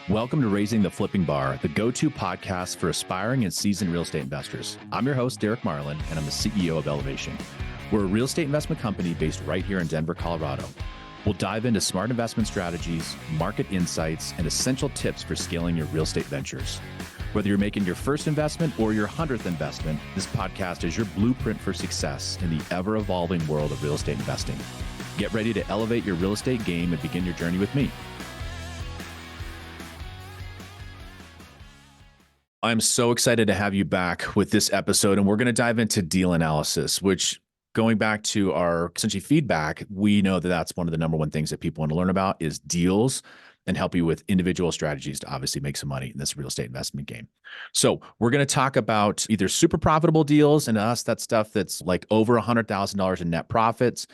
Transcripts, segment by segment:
Welcome to Raising the Flipping Bar, the go-to podcast for aspiring and seasoned real estate investors. I'm your host, Derek Marlin, and I'm the CEO of Elevation. We're a real estate investment company based right here in Denver, Colorado. We'll dive into smart investment strategies, market insights, and essential tips for scaling your real estate ventures. Whether you're making your first investment or your 100th investment, this podcast is your blueprint for success in the ever-evolving world of real estate investing. Get ready to elevate your real estate game and begin your journey with me. I'm so excited to have you back with this episode, and we're going to dive into deal analysis, which, going back to our essentially feedback, we know that that's one of the number one things that people want to learn about is deals and help you with individual strategies to obviously make some money in this real estate investment game. So we're going to talk about either super profitable deals, and to us, that's stuff that's like over $100,000 in net profits.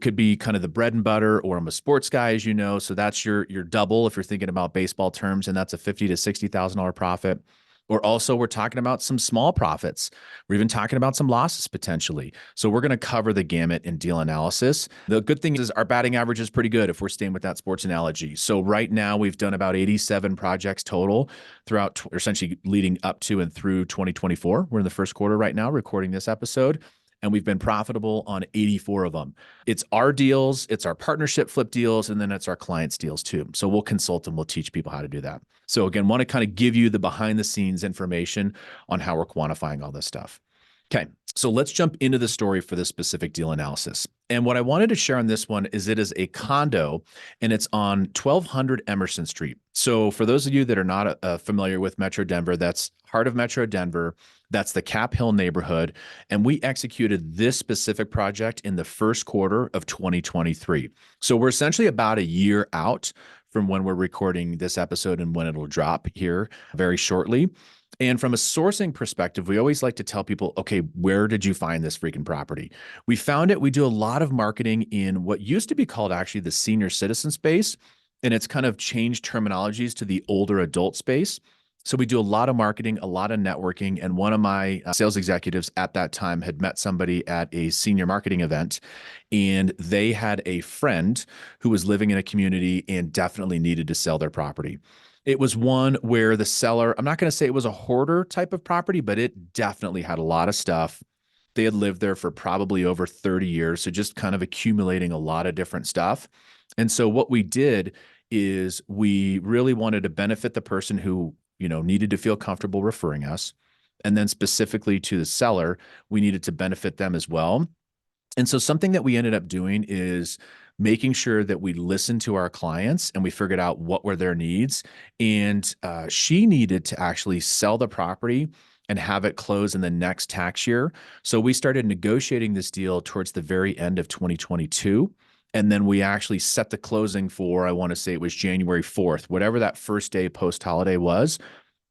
Could be kind of the bread and butter, or I'm a sports guy, as you know. So that's your double if you're thinking about baseball terms, and that's a $50,000 to $60,000 profit. Or also we're talking about some small profits. We're even talking about some losses potentially. So we're going to cover the gamut in deal analysis. The good thing is our batting average is pretty good if we're staying with that sports analogy. So right now we've done about 87 projects total throughout, essentially leading up to and through 2024. We're in the first quarter right now recording this episode, and we've been profitable on 84 of them. It's our deals, it's our partnership flip deals, and then it's our clients' deals too. So we'll consult and we'll teach people how to do that. So again, want to kind of give you the behind the scenes information on how we're quantifying all this stuff. Okay, so let's jump into the story for this specific deal analysis. And what I wanted to share on this one is it is a condo, and it's on 1200 Emerson Street. So for those of you that are not familiar with Metro Denver, that's heart of Metro Denver. That's the Cap Hill neighborhood. And we executed this specific project in the first quarter of 2023. So we're essentially about a year out from when we're recording this episode and when it'll drop here very shortly. And from a sourcing perspective, we always like to tell people, okay, where did you find this freaking property? We found it. We do a lot of marketing in what used to be called actually the senior citizen space. And it's kind of changed terminologies to the older adult space. So we do a lot of marketing, a lot of networking. And one of my sales executives at that time had met somebody at a senior marketing event, and they had a friend who was living in a community and definitely needed to sell their property. It was one where the seller, I'm not going to say it was a hoarder type of property, but it definitely had a lot of stuff. They had lived there for probably over 30 years. So just kind of accumulating a lot of different stuff. And so what we did is we really wanted to benefit the person who needed to feel comfortable referring us. And then specifically to the seller, we needed to benefit them as well. And so something that we ended up doing is making sure that we listened to our clients and we figured out what were their needs. And she needed to actually sell the property and have it close in the next tax year. So we started negotiating this deal towards the very end of 2022. And then we actually set the closing for, I want to say it was January 4th, whatever that first day post-holiday was.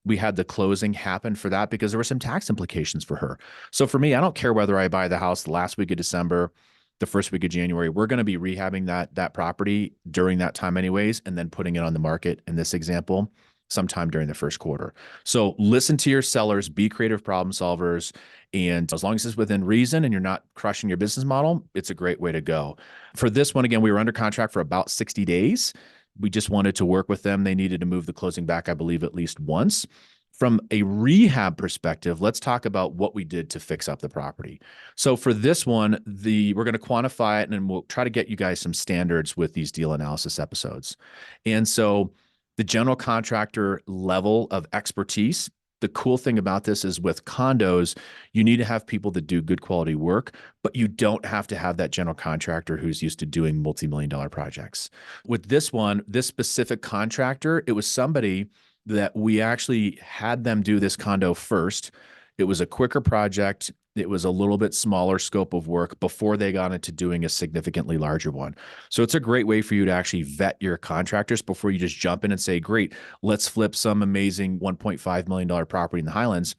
We had the closing happen for that because there were some tax implications for her. So for me, I don't care whether I buy the house the last week of December, the first week of January. We're going to be rehabbing that property during that time anyways, and then putting it on the market in this example sometime during the first quarter. So listen to your sellers, be creative problem solvers. And as long as it's within reason and you're not crushing your business model, it's a great way to go. For this one, again, we were under contract for about 60 days. We just wanted to work with them. They needed to move the closing back, I believe, at least once. From a rehab perspective, let's talk about what we did to fix up the property. So for this one, we're going to quantify it, and we'll try to get you guys some standards with these deal analysis episodes. And so the general contractor level of expertise, the cool thing about this is with condos, you need to have people that do good quality work, but you don't have to have that general contractor who's used to doing multi-million-dollar projects. With this one, this specific contractor, it was somebody that we actually had them do this condo first. It was a quicker project. It was a little bit smaller scope of work before they got into doing a significantly larger one. So it's a great way for you to actually vet your contractors before you just jump in and say, great, let's flip some amazing $1.5 million property in the Highlands.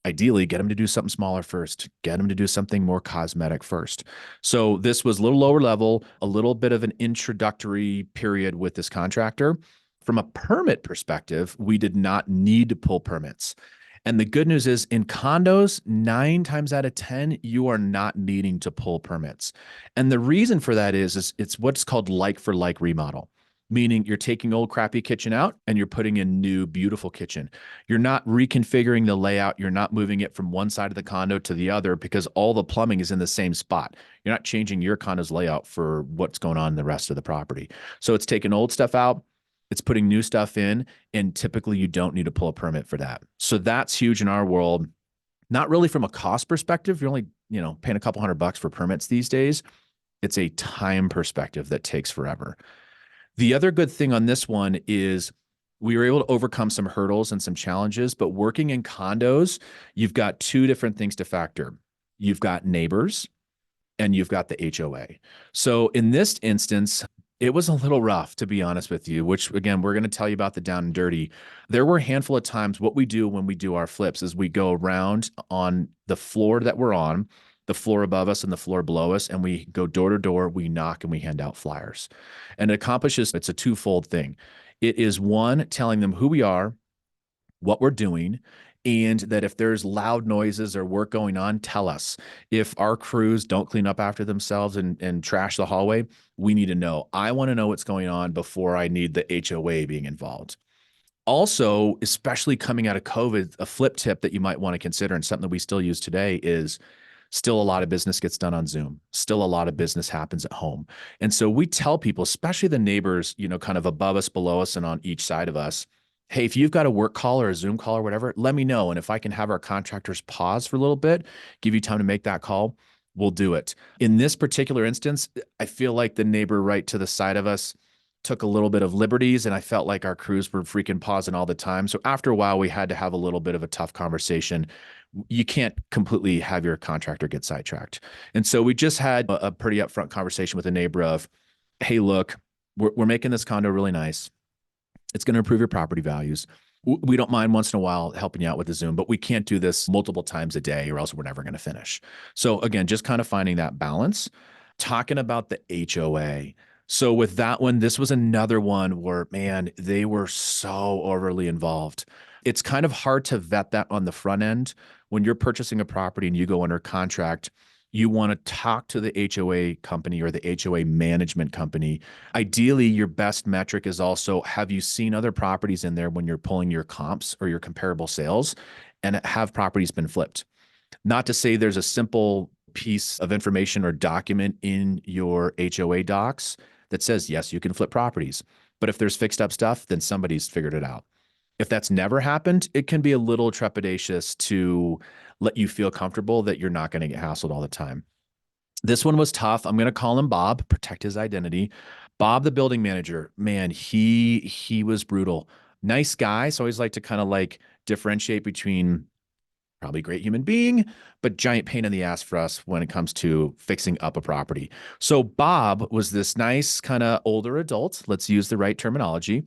Ideally, get them to do something smaller first. Get them to do something more cosmetic first. So this was a little lower level, a little bit of an introductory period with this contractor. From a permit perspective, we did not need to pull permits. And the good news is in condos, 9 times out of 10, you are not needing to pull permits. And the reason for that is it's what's called like for like remodel. meaning you're taking old crappy kitchen out and you're putting in new beautiful kitchen. You're not reconfiguring the layout. You're not moving it from one side of the condo to the other because all the plumbing is in the same spot. You're not changing your condo's layout for what's going on in the rest of the property. So it's taking old stuff out, it's putting new stuff in, and typically you don't need to pull a permit for that. So that's huge in our world. Not really from a cost perspective. You're only, paying a couple $100 for permits these days. It's a time perspective that takes forever. The other good thing on this one is we were able to overcome some hurdles and some challenges, but working in condos, you've got two different things to factor. You've got neighbors and you've got the HOA. So in this instance, it was a little rough, to be honest with you, which again, we're going to tell you about the down and dirty. There were a handful of times what we do when we do our flips is we go around on the floor that we're on, the floor above us and the floor below us, and we go door to door, we knock and we hand out flyers. And it accomplishes, it's a twofold thing. It is one, telling them who we are, what we're doing, and that if there's loud noises or work going on, tell us. If our crews don't clean up after themselves and trash the hallway, we need to know. I want to know what's going on before I need the HOA being involved. Also, especially coming out of COVID, a flip tip that you might want to consider and something that we still use today is still a lot of business gets done on Zoom. Still a lot of business happens at home. And so we tell people, especially the neighbors, kind of above us, below us, and on each side of us, hey, if you've got a work call or a Zoom call or whatever, let me know. And if I can have our contractors pause for a little bit, give you time to make that call, we'll do it. In this particular instance, I feel like the neighbor right to the side of us took a little bit of liberties, and I felt like our crews were freaking pausing all the time. So after a while, we had to have a little bit of a tough conversation. You can't completely have your contractor get sidetracked. And so we just had a pretty upfront conversation with a neighbor of, hey, look, we're making this condo really nice. It's going to improve your property values. We don't mind once in a while helping you out with the Zoom, but we can't do this multiple times a day or else we're never going to finish. So again, just kind of finding that balance. Talking about the HOA. So with that one, this was another one where, man, they were so overly involved. It's kind of hard to vet that on the front end. When you're purchasing a property and you go under contract, you want to talk to the HOA company or the HOA management company. Ideally, your best metric is also, have you seen other properties in there when you're pulling your comps or your comparable sales, and have properties been flipped? Not to say there's a simple piece of information or document in your HOA docs that says, yes, you can flip properties. But if there's fixed up stuff, then somebody's figured it out. If that's never happened, it can be a little trepidatious to let you feel comfortable that you're not going to get hassled all the time. This one was tough. I'm going to call him Bob, protect his identity. Bob, the building manager, man, he was brutal. Nice guy. So I always like to kind of like differentiate between probably great human being, but giant pain in the ass for us when it comes to fixing up a property. So Bob was this nice kind of older adult. Let's use the right terminology.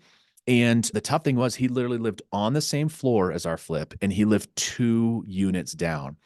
And the tough thing was he literally lived on the same floor as our flip, and he lived 2 units down.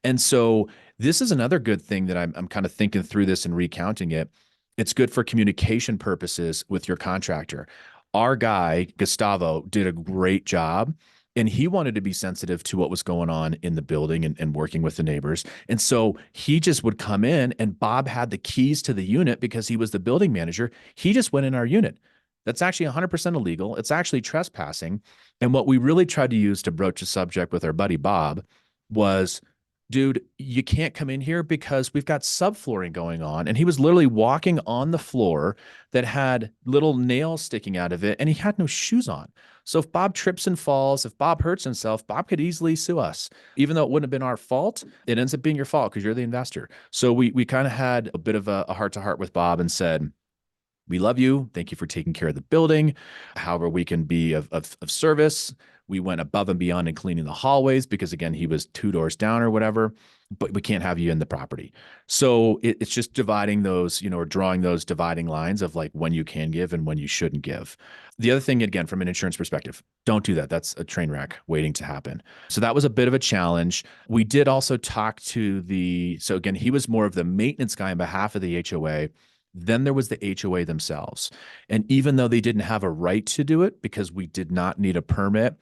And so this is another good thing that I'm kind of thinking through this and recounting it. It's good for communication purposes with your contractor. Our guy, Gustavo, did a great job. And he wanted to be sensitive to what was going on in the building and working with the neighbors. And so he just would come in, and Bob had the keys to the unit because he was the building manager. He just went in our unit. That's actually 100% illegal. It's actually trespassing. And what we really tried to use to broach the subject with our buddy Bob was, dude, you can't come in here because we've got subflooring going on. And he was literally walking on the floor that had little nails sticking out of it, and he had no shoes on. So if Bob trips and falls, if Bob hurts himself, Bob could easily sue us. Even though it wouldn't have been our fault, it ends up being your fault because you're the investor. So we kind of had a bit of a heart-to-heart with Bob and said, we love you. Thank you for taking care of the building. However, we can be of service. We went above and beyond in cleaning the hallways because, again, he was 2 doors down or whatever, but we can't have you in the property. So it's just dividing those, or drawing those dividing lines of like when you can give and when you shouldn't give. The other thing, again, from an insurance perspective, don't do that. That's a train wreck waiting to happen. So that was a bit of a challenge. We did also talk to so again, he was more of the maintenance guy on behalf of the HOA. Then there was the HOA themselves. And even though they didn't have a right to do it because we did not need a permit,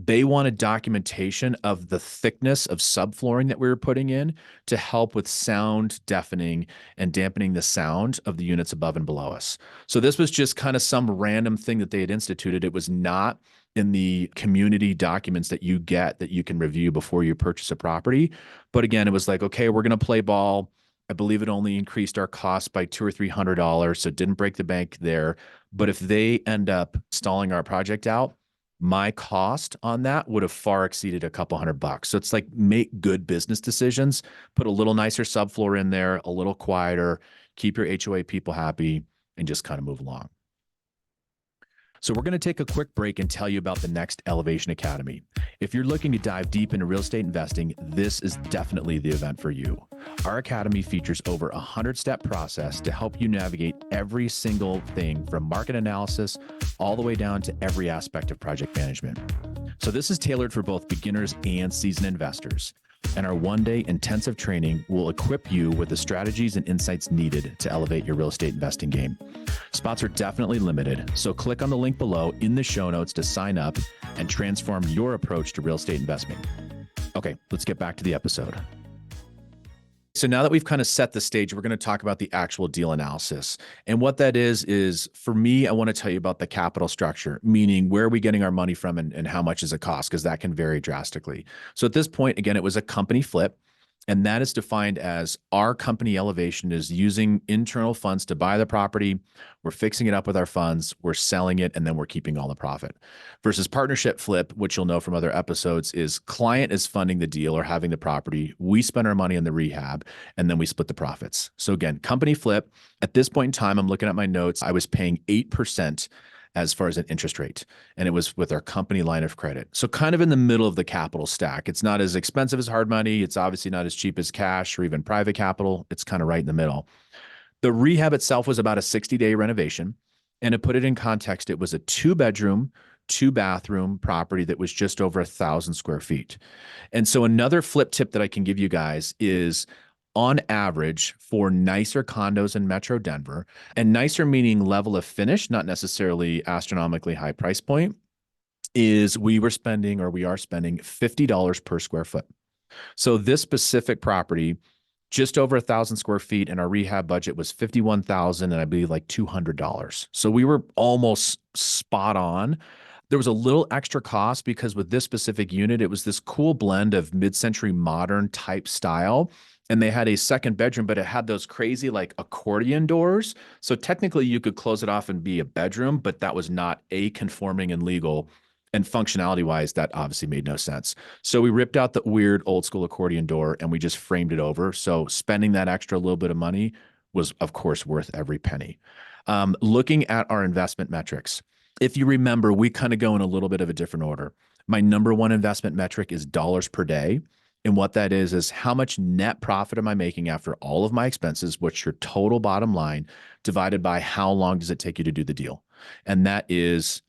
They wanted documentation of the thickness of subflooring that we were putting in to help with sound deafening and dampening the sound of the units above and below us. So this was just kind of some random thing that they had instituted. It was not in the community documents that you get that you can review before you purchase a property. But again, it was like, okay, we're going to play ball. I believe it only increased our cost by $200 or $300, so it didn't break the bank there. But if they end up stalling our project out, my cost on that would have far exceeded a couple $100. So it's like make good business decisions, put a little nicer subfloor in there, a little quieter, keep your HOA people happy, and just kind of move along. So we're going to take a quick break and tell you about the next Elevation Academy. If you're looking to dive deep into real estate investing, this is definitely the event for you. Our academy features over a 100-step process to help you navigate every single thing from market analysis all the way down to every aspect of project management. So this is tailored for both beginners and seasoned investors. And our one-day intensive training will equip you with the strategies and insights needed to elevate your real estate investing game. Spots are definitely limited, so click on the link below in the show notes to sign up and transform your approach to real estate investment. Okay, let's get back to the episode. So now that we've kind of set the stage, we're going to talk about the actual deal analysis. And what that is for me, I want to tell you about the capital structure, meaning where are we getting our money from and how much does it cost? Because that can vary drastically. So at this point, again, it was a company flip. And that is defined as our company Elevation is using internal funds to buy the property. We're fixing it up with our funds, we're selling it, and then we're keeping all the profit. Versus partnership flip, which you'll know from other episodes, is client is funding the deal or having the property. We spend our money on the rehab, and then we split the profits. So again, company flip. At this point in time, I'm looking at my notes. I was paying 8% as far as an interest rate. And it was with our company line of credit. So kind of in the middle of the capital stack. It's not as expensive as hard money. It's obviously not as cheap as cash or even private capital. It's kind of right in the middle. The rehab itself was about a 60-day renovation. And to put it in context, it was a 2-bedroom, 2-bathroom property that was just over 1,000 square feet. And so another flip tip that I can give you guys is on average for nicer condos in Metro Denver, and nicer meaning level of finish, not necessarily astronomically high price point, is we are spending $50 per square foot. So this specific property, just over 1,000 square feet, and our rehab budget was $51,000 and I believe like $200. So we were almost spot on. There was a little extra cost because with this specific unit, it was this cool blend of mid-century modern type style. And they had a second bedroom, but it had those crazy like accordion doors. So technically you could close it off and be a bedroom, but that was not conforming and legal. And functionality wise, that obviously made no sense. So we ripped out the weird old school accordion door and we just framed it over. So spending that extra little bit of money was of course worth every penny. Looking at our investment metrics, if you remember, we kind of go in a little bit of a different order. My number one investment metric is dollars per day. And what that is how much net profit am I making after all of my expenses, what's your total bottom line, divided by how long does it take you to do the deal? And that is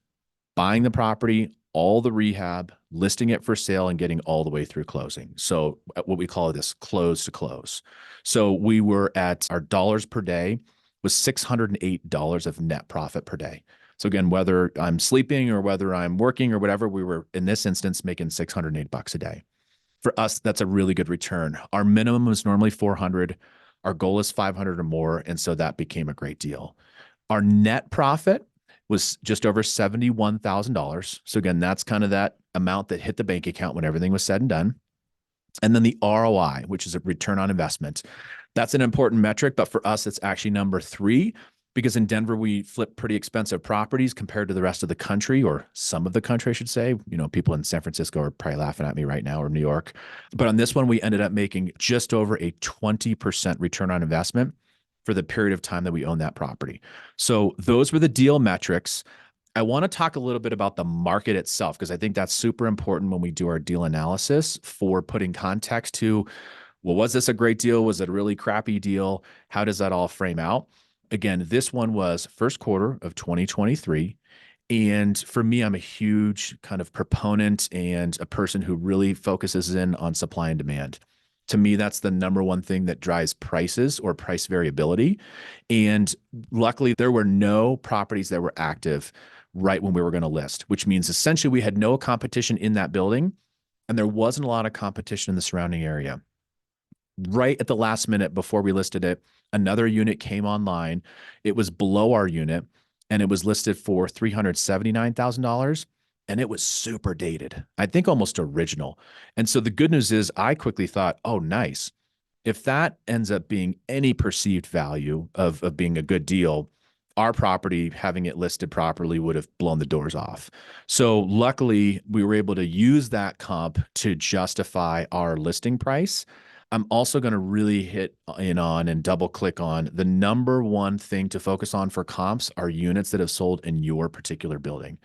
buying the property, all the rehab, listing it for sale, and getting all the way through closing. So what we call this close to close. So we were at our dollars per day was $608 of net profit per day. So again, whether I'm sleeping or whether I'm working or whatever, we were in this instance making $608 a day. For us, that's a really good return. Our minimum was normally 400. Our goal is 500 or more. And so that became a great deal. Our net profit was just over $71,000. So again, that's kind of that amount that hit the bank account when everything was said and done. And then the ROI, which is a return on investment. That's an important metric, but for us, it's actually number 3. Because in Denver, we flip pretty expensive properties compared to the rest of the country, or some of the country, I should say. You know, people in San Francisco are probably laughing at me right now, or New York. But on this one, we ended up making just over a 20% return on investment for the period of time that we own that property. So those were the deal metrics. I want to talk a little bit about the market itself, because I think that's super important when we do our deal analysis for putting context to, well, was this a great deal? Was it a really crappy deal? How does that all frame out? Again, this one was first quarter of 2023. And for me, I'm a huge kind of proponent and a person who really focuses in on supply and demand. To me, that's the number one thing that drives prices or price variability. And luckily, there were no properties that were active right when we were going to list, which means essentially we had no competition in that building and there wasn't a lot of competition in the surrounding area. Right at the last minute before we listed it, another unit came online. It was below our unit and it was listed for $379,000 and it was super dated. I think almost original. And so the good news is I quickly thought, oh, nice. If that ends up being any perceived value of being a good deal, our property, having it listed properly, would have blown the doors off. So luckily, we were able to use that comp to justify our listing price. I'm also going to really hit in on and double click on the number one thing to focus on for comps are units that have sold in your particular building.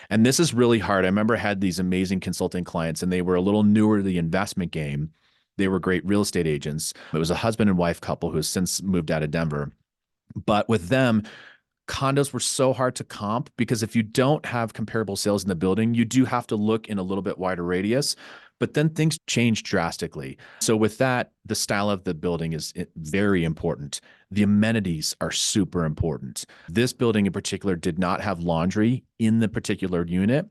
And this is really hard. I remember I had these amazing consulting clients and they were a little newer to the investment game. They were great real estate agents. It was a husband and wife couple who has since moved out of Denver. But with them, condos were so hard to comp because if you don't have comparable sales in the building, you do have to look in a little bit wider radius. But then things change drastically. So with that, the style of the building is very important. The amenities are super important. This building in particular did not have laundry in the particular unit.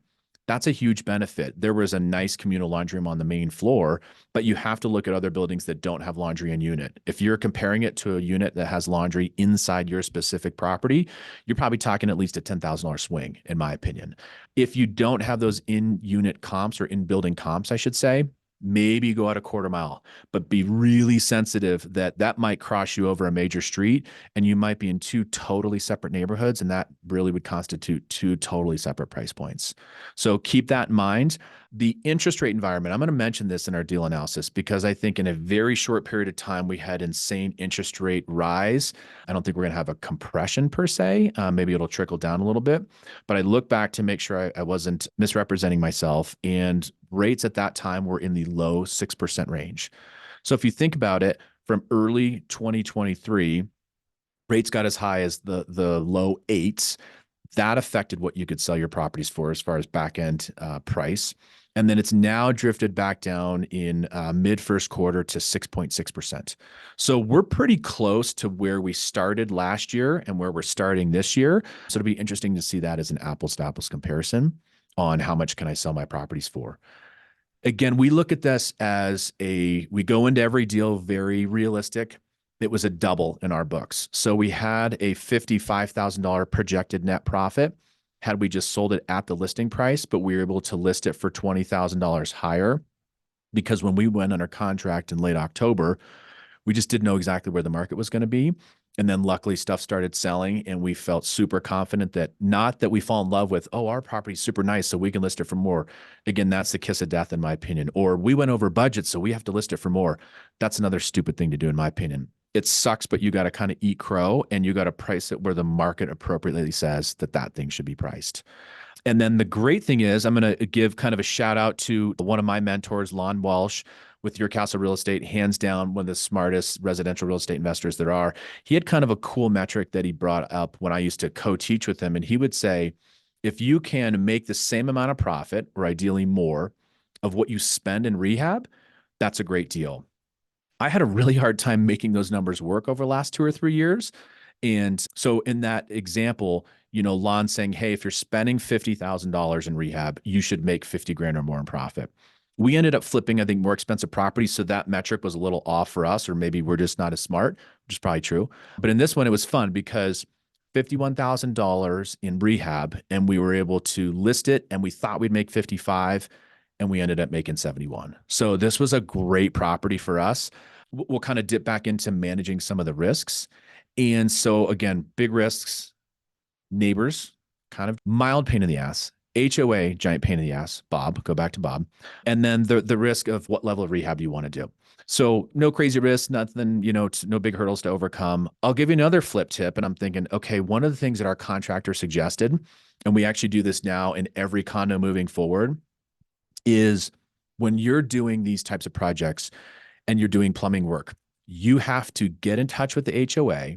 That's a huge benefit. There was a nice communal laundry room on the main floor, but you have to look at other buildings that don't have laundry in unit. If you're comparing it to a unit that has laundry inside your specific property, you're probably talking at least a $10,000 swing, in my opinion. If you don't have those in-unit comps or in-building comps, I should say, maybe go out a quarter mile, but be really sensitive that that might cross you over a major street and you might be in two totally separate neighborhoods, and that really would constitute two totally separate price points. So keep that in mind. The interest rate environment, I'm going to mention this in our deal analysis because I think in a very short period of time, we had insane interest rate rise. I don't think we're going to have a compression per se. Maybe it'll trickle down a little bit, but I look back to make sure I wasn't misrepresenting myself, and rates at that time were in the low 6% range. So if you think about it, from early 2023, rates got as high as the low eights. That affected what you could sell your properties for as far as back end price. And then it's now drifted back down in mid first quarter to 6.6%. So we're pretty close to where we started last year and where we're starting this year. So it'll be interesting to see that as an apples to apples comparison on how much can I sell my properties for. Again, we look at this as we go into every deal very realistic. It was a double in our books. So we had a $55,000 projected net profit had we just sold it at the listing price, but we were able to list it for $20,000 higher because when we went under contract in late October, we just didn't know exactly where the market was going to be. And then luckily stuff started selling and we felt super confident that not that we fall in love with, oh, our property's super nice, so we can list it for more. Again, that's the kiss of death in my opinion. Or we went over budget, so we have to list it for more. That's another stupid thing to do in my opinion. It sucks, but you got to kind of eat crow and you got to price it where the market appropriately says that that thing should be priced. And then the great thing is, I'm going to give kind of a shout out to one of my mentors, Lon Walsh, with Your Castle Real Estate, hands down one of the smartest residential real estate investors there are. He had kind of a cool metric that he brought up when I used to co-teach with him. And he would say, if you can make the same amount of profit, or ideally more, of what you spend in rehab, that's a great deal. I had a really hard time making those numbers work over the last 2 or 3 years. And so in that example, Lon saying, hey, if you're spending $50,000 in rehab, you should make 50 grand or more in profit. We ended up flipping, I think, more expensive properties. So that metric was a little off for us, or maybe we're just not as smart, which is probably true. But in this one, it was fun because $51,000 in rehab, and we were able to list it, and we thought we'd make 55, and we ended up making 71. So this was a great property for us. We'll kind of dip back into managing some of the risks. And so again, big risks, neighbors, kind of mild pain in the ass. HOA, giant pain in the ass. Bob, go back to Bob. And then the risk of what level of rehab you want to do. So no crazy risks, nothing, no big hurdles to overcome. I'll give you another flip tip. And I'm thinking, okay, one of the things that our contractor suggested, and we actually do this now in every condo moving forward, is when you're doing these types of projects and you're doing plumbing work, you have to get in touch with the HOA.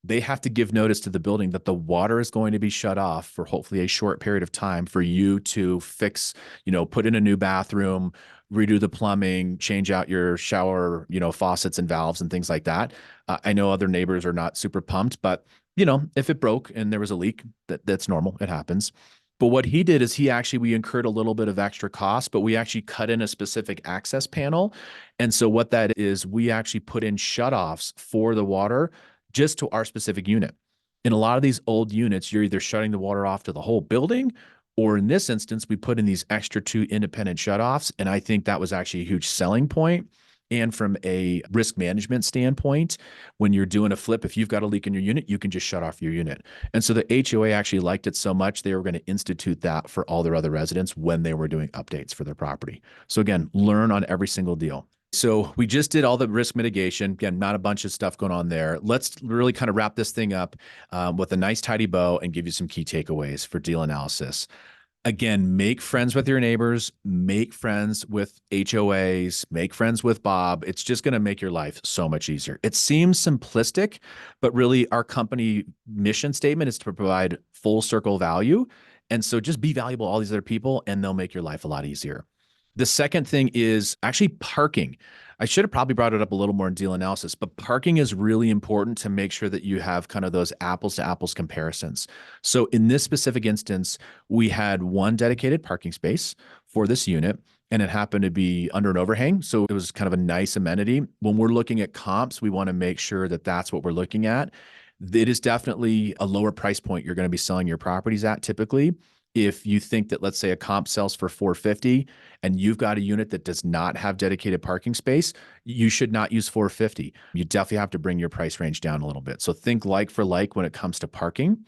They have to give notice to the building that the water is going to be shut off for hopefully a short period of time for you to fix, put in a new bathroom, redo the plumbing, change out your shower, faucets and valves and things like that. I know other neighbors are not super pumped, but if it broke and there was a leak, that's normal. It happens. But what he did is we incurred a little bit of extra cost, but we actually cut in a specific access panel. And so what that is, we actually put in shutoffs for the water just to our specific unit. In a lot of these old units, you're either shutting the water off to the whole building, or in this instance, we put in these extra 2 independent shutoffs. And I think that was actually a huge selling point. And from a risk management standpoint, when you're doing a flip, if you've got a leak in your unit, you can just shut off your unit. And so the HOA actually liked it so much, they were going to institute that for all their other residents when they were doing updates for their property. So again, learn on every single deal. So we just did all the risk mitigation. Again, not a bunch of stuff going on there. Let's really kind of wrap this thing up with a nice tidy bow and give you some key takeaways for deal analysis. Again, make friends with your neighbors, make friends with HOAs, make friends with Bob. It's just going to make your life so much easier. It seems simplistic, but really our company mission statement is to provide full circle value. And so just be valuable to all these other people and they'll make your life a lot easier. The second thing is actually parking. I should have probably brought it up a little more in deal analysis, but parking is really important to make sure that you have kind of those apples to apples comparisons. So in this specific instance, we had one dedicated parking space for this unit, and it happened to be under an overhang. So it was kind of a nice amenity. When we're looking at comps, we want to make sure that that's what we're looking at. It is definitely a lower price point you're going to be selling your properties at typically. If you think that, let's say, a comp sells for $450 and you've got a unit that does not have dedicated parking space, you should not use $450. You definitely have to bring your price range down a little bit. So think like for like when it comes to parking.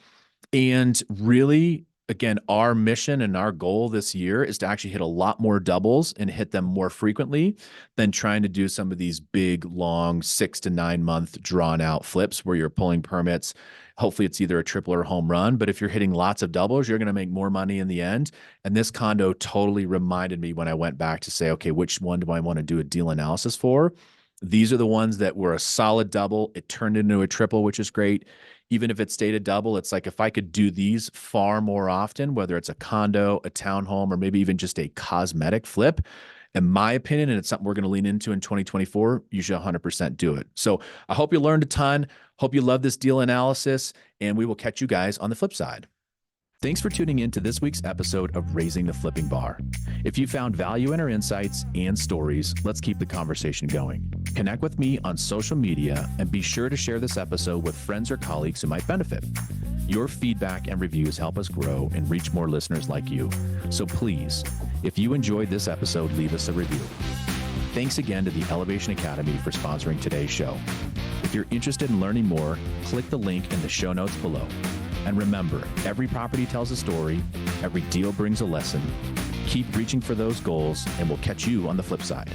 And really, again, our mission and our goal this year is to actually hit a lot more doubles and hit them more frequently than trying to do some of these big, long 6 to 9 month drawn out flips where you're pulling permits. Hopefully it's either a triple or home run, but if you're hitting lots of doubles, you're going to make more money in the end. And this condo totally reminded me when I went back to say, okay, which one do I want to do a deal analysis for? These are the ones that were a solid double. It turned into a triple, which is great. Even if it stayed a double, it's like if I could do these far more often, whether it's a condo, a townhome, or maybe even just a cosmetic flip, in my opinion, and it's something we're going to lean into in 2024, you should 100% do it. So I hope you learned a ton. Hope you love this deal analysis, and we will catch you guys on the flip side. Thanks for tuning in to this week's episode of Raising the Flipping Bar. If you found value in our insights and stories, let's keep the conversation going. Connect with me on social media and be sure to share this episode with friends or colleagues who might benefit. Your feedback and reviews help us grow and reach more listeners like you. So please, if you enjoyed this episode, leave us a review. Thanks again to the Elevation Academy for sponsoring today's show. If you're interested in learning more, click the link in the show notes below. And remember, every property tells a story, every deal brings a lesson. Keep reaching for those goals, and we'll catch you on the flip side.